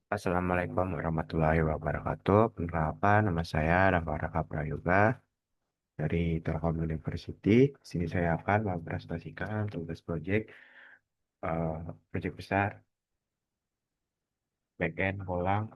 Assalamualaikum warahmatullahi wabarakatuh. Perkenalkan, nama saya Rafa Raka Prayoga dari Telkom University. Di sini saya akan mempresentasikan tugas proyek besar backend Golang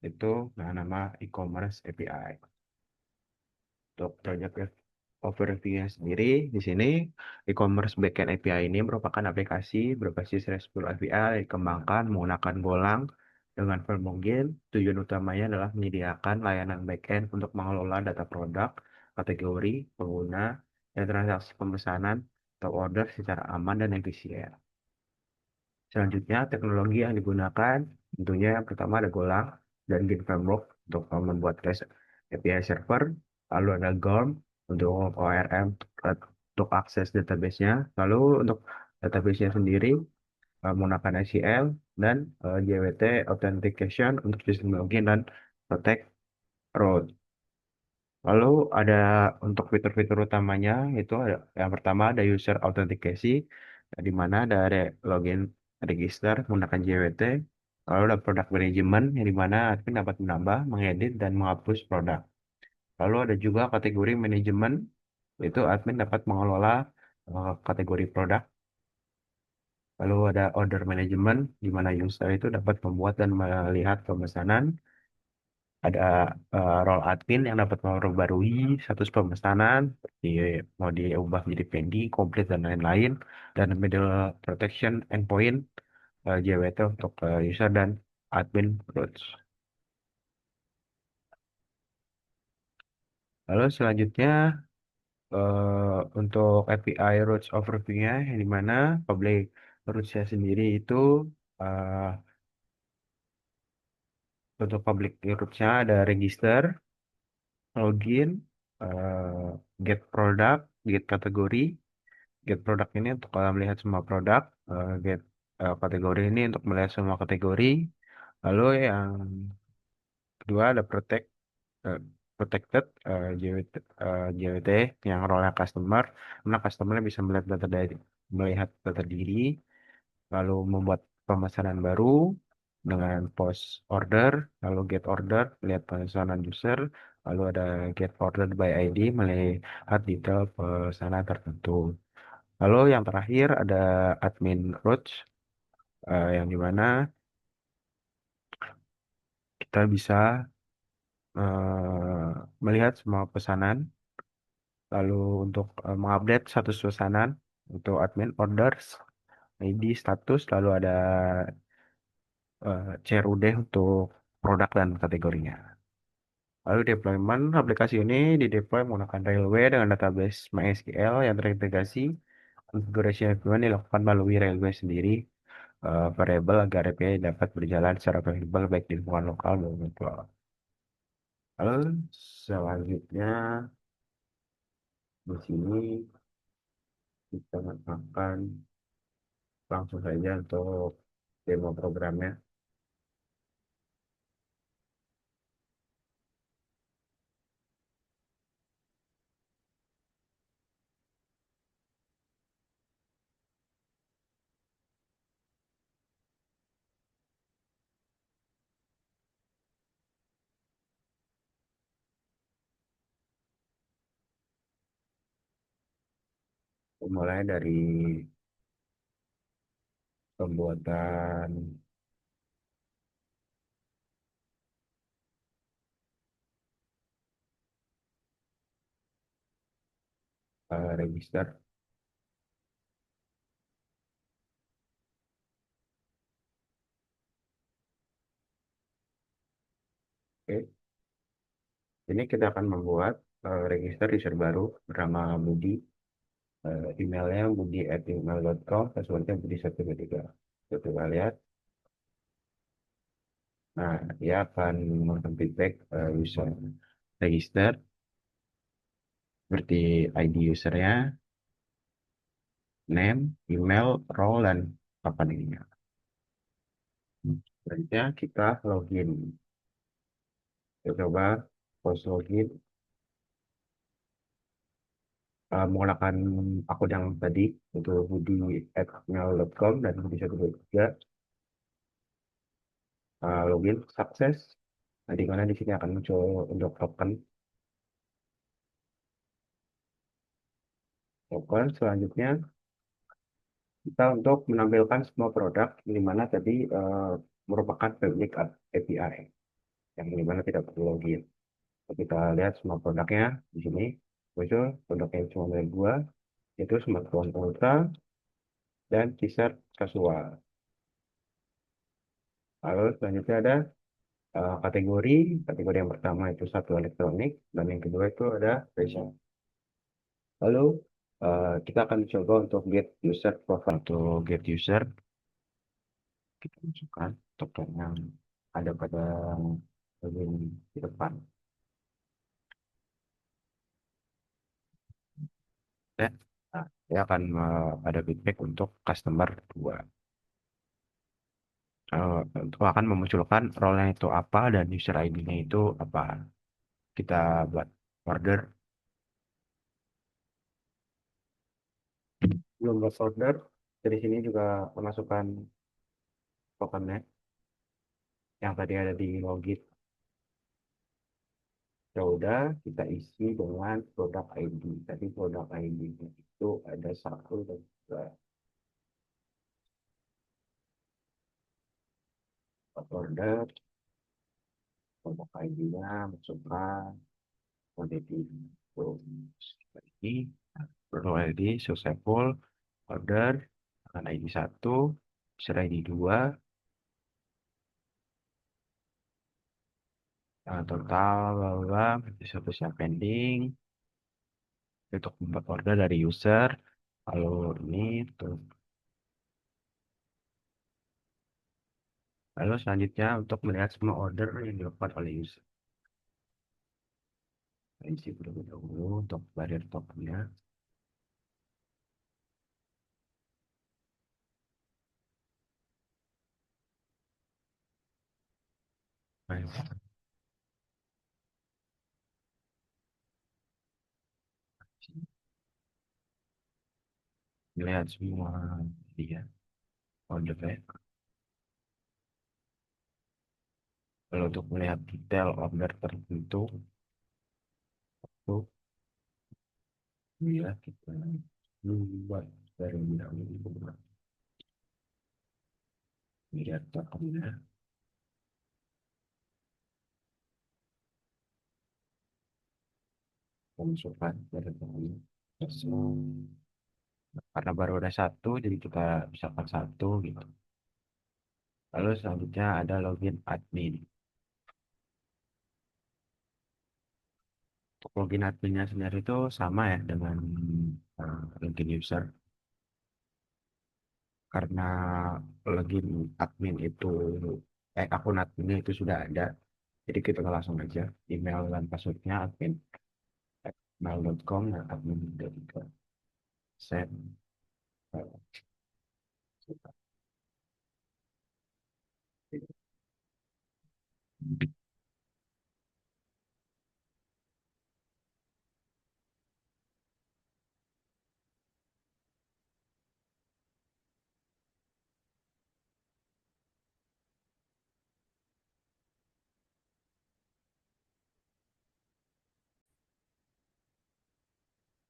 itu dengan nama e-commerce API. Untuk proyek overview-nya sendiri, di sini e-commerce backend API ini merupakan aplikasi berbasis RESTful API yang dikembangkan menggunakan Golang dengan firm login. Tujuan utamanya adalah menyediakan layanan backend untuk mengelola data produk, kategori, pengguna, dan transaksi pemesanan atau order secara aman dan efisien. Selanjutnya, teknologi yang digunakan tentunya yang pertama ada Golang dan Git Framework untuk membuat REST API server, lalu ada GORM untuk ORM untuk akses database-nya, lalu untuk database-nya sendiri menggunakan SQL dan JWT Authentication untuk sistem login dan protect root. Lalu ada untuk fitur-fitur utamanya itu ada, yang pertama ada user authentication di mana ada login register menggunakan JWT. Lalu ada product management yang di mana admin dapat menambah, mengedit dan menghapus produk. Lalu ada juga kategori manajemen, itu admin dapat mengelola kategori produk. Lalu ada order management di mana user itu dapat membuat dan melihat pemesanan. Ada role admin yang dapat memperbarui status pemesanan, seperti mau diubah menjadi pending, komplit, dan lain-lain. Dan middle protection endpoint, JWT untuk user dan admin roles. Lalu selanjutnya untuk API routes overview-nya, yang dimana public routes-nya sendiri itu eh, untuk public routes-nya ada register, login, eh, get product, get kategori. Get produk ini untuk melihat semua produk, get kategori ini untuk melihat semua kategori. Lalu yang kedua ada eh, protected JWT, JWT yang role customer, mana customer bisa melihat melihat data diri, lalu membuat pemesanan baru dengan post order, lalu get order, lihat pemesanan user, lalu ada get order by ID, melihat detail pesanan tertentu. Lalu yang terakhir ada admin routes yang dimana kita bisa melihat semua pesanan. Lalu untuk mengupdate status pesanan untuk admin orders, ID, status, lalu ada CRUD untuk produk dan kategorinya. Lalu deployment aplikasi ini dideploy menggunakan Railway dengan database MySQL yang terintegrasi. Konfigurasi deployment dilakukan melalui Railway sendiri variabel agar API dapat berjalan secara fleksibel baik di lingkungan lokal maupun global. Lalu selanjutnya di sini kita akan langsung saja untuk demo programnya. Mulai dari pembuatan register. Oke, ini kita akan membuat register user baru bernama Budi. Emailnya budi@gmail.com, passwordnya budi123. Coba lihat. Nah, dia akan memberikan feedback user register seperti ID usernya, name, email, role, dan kapan ininya. Selanjutnya kita login. Kita coba post login menggunakan akun yang tadi itu budi@gmail.com dan budi123. login sukses. Nah, di mana di sini akan muncul untuk token selanjutnya kita untuk menampilkan semua produk di mana tadi merupakan pemilik API yang di mana tidak perlu login. Kita lihat semua produknya di sini muncul produk yang cuma ada dua, yaitu smartphone ultra dan t-shirt casual. Lalu selanjutnya ada kategori. Kategori yang pertama itu satu elektronik dan yang kedua itu ada fashion. Lalu kita akan coba untuk get user profile. Untuk get user kita masukkan token yang ada pada bagian di depan. Dan dia akan ada feedback untuk customer 2. Itu akan memunculkan role-nya itu apa dan user ID-nya itu apa. Kita buat order. Belum buat order. Dari sini juga memasukkan tokennya yang tadi ada di login. Ya udah, kita isi dengan produk ID. Tadi produk ID itu ada satu dan dua. Order, produk ID-nya masukkan quantity. Terus ini produk ID successful order dengan ID 1, user ID 2, total bahwa satu siap pending untuk membuat order dari user. Lalu ini tuh. Lalu selanjutnya untuk melihat semua order yang dilakukan oleh user. Kita isi terlebih dahulu untuk barrier tokennya. Baik, melihat semua dia ordernya. Lalu untuk melihat detail order tertentu, tuh ya kita buat dari dahulu lihat tokennya. Masukkan dari tokennya. Terus, karena baru ada satu, jadi kita misalkan satu gitu. Lalu selanjutnya ada login admin. Untuk login adminnya sendiri itu sama ya dengan login user. Karena login admin itu, akun adminnya itu sudah ada. Jadi kita langsung aja email dan passwordnya admin@mail.com dan admin udah kita set.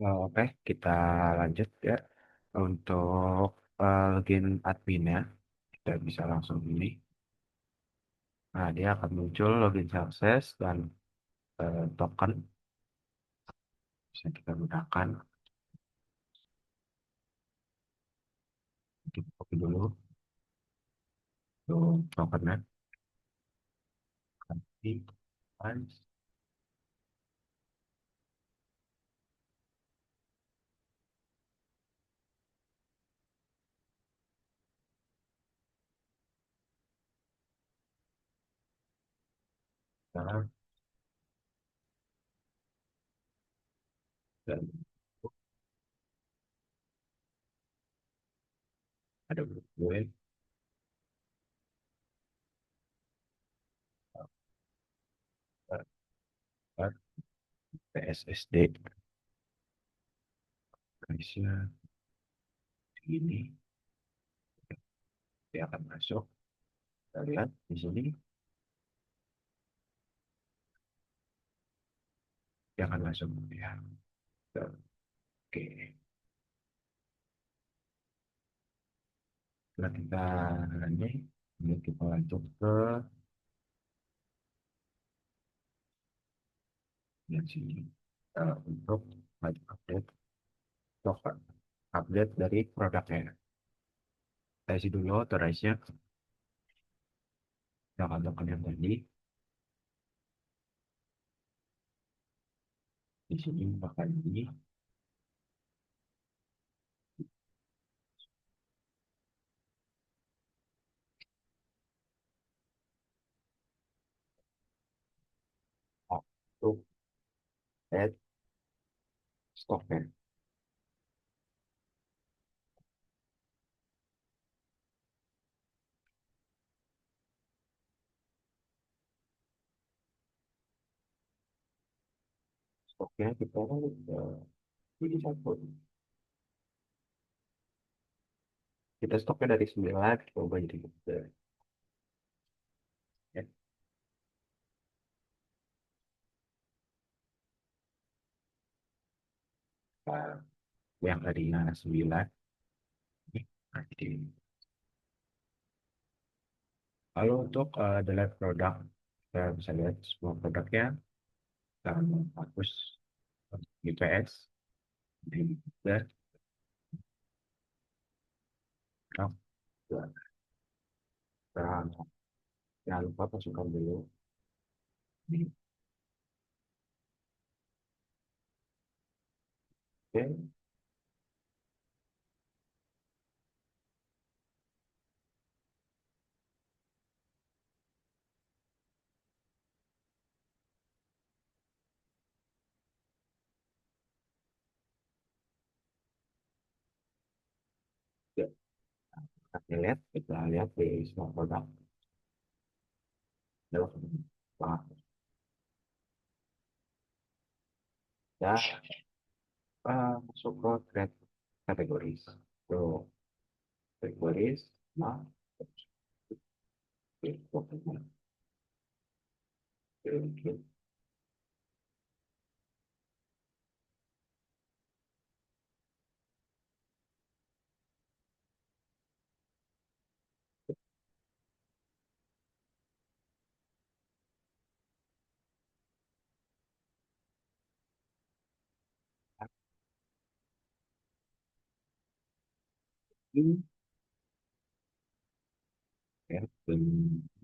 Oke, kita lanjut ya. Untuk login adminnya, kita bisa langsung ini. Nah, dia akan muncul login sukses dan token bisa kita gunakan. Kita copy dulu untuk tokennya. Nanti, punch, sekarang, dan ada gue PSSD. Indonesia ini dia akan masuk. Kita lihat di sini dia akan masuk ya. Oke, setelah kita ini kita lanjut ke yang sini. Untuk wajib update token update dari produknya. Saya isi dulu authorize-nya token yang tadi. Di sini bakal ini untuk add stoknya. Stoknya kita pilih satu. Kita stoknya dari 9, coba jadi kita ya, uh, yang tadinya 9 nah, jadi lalu untuk delete produk kita bisa lihat semua produknya dan hapus IPS di dan dan jangan lupa masukkan dulu di oke ya, kita lihat di semua produk dalam ya masuk ke grade kategoris so kategoris nah oke. Ini ya bentuk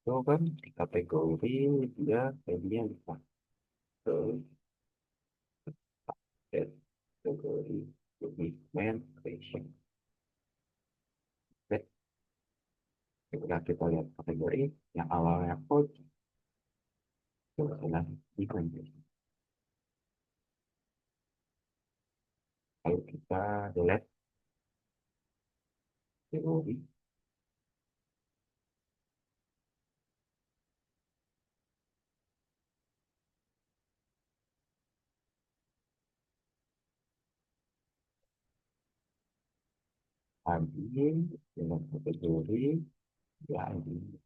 itu kan di kategori dia tadinya bisa ke kategori lebih main fashion. Oke, ketika kita lihat kategori yang awalnya coach itu adalah e-commerce. Kalau kita lihat kategori admin dengan kategori ya admin.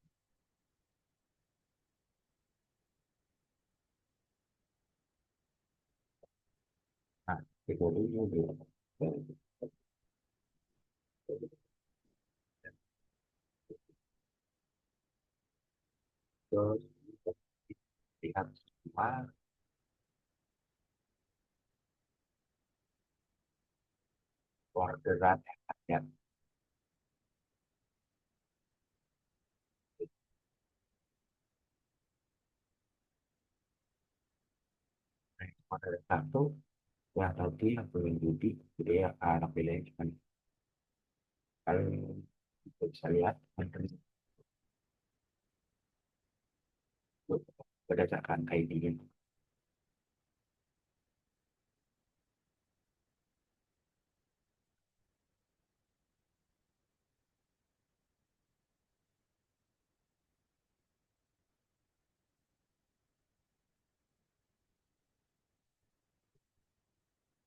Nah, kategorinya dia terus lihat semua orderan ya Ada satu ya tadi aku yang judi, jadi ya anak pilih kan kalau kita bisa lihat ada berdasarkan ID-nya.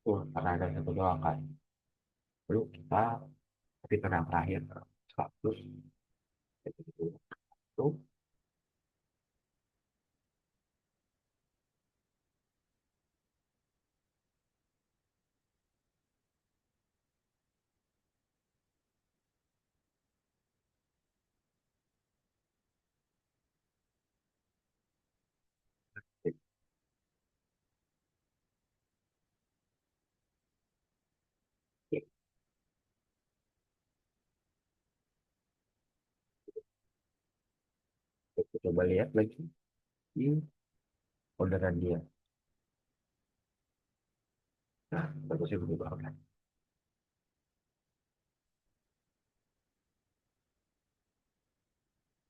Karena ada satu doang kan. Lalu kita tapi tenang terakhir 100 itu kita coba lihat lagi di orderan dia. Nah, bagusnya berubah kan.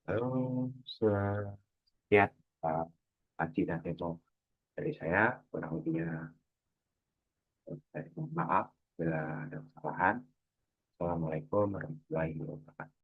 Lalu sekian Pak Aci dan Teto dari saya, kurang lebihnya saya mohon maaf bila ada kesalahan. Assalamualaikum warahmatullahi wabarakatuh.